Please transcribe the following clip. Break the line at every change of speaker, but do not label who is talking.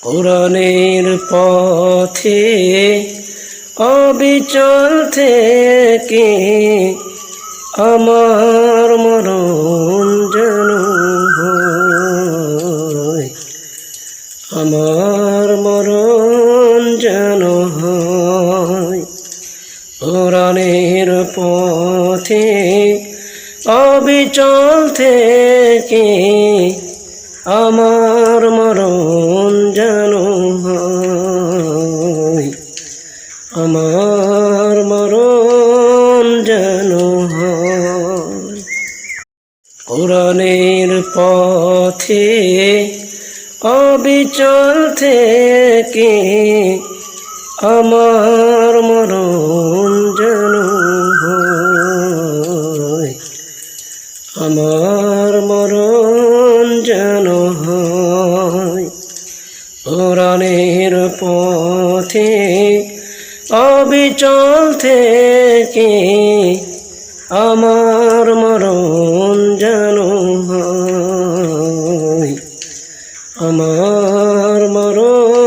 কোরআনের পথে অবিচল থেকে আমার মরণ যেন হয়, আমার মরণ যেন হয়। কোরআনের পথে অবিচল থেকে আমার মরণ যেন হয়, আমার মরণ যেন হয়। কোরআনের পথে অবিচল থেকে আমার মরণ যেন হয়, আমার মরণ যেন হয়। কোরআনের পথে অবিচল থেকে আমার মরণ যেন হয়, আমার মরণ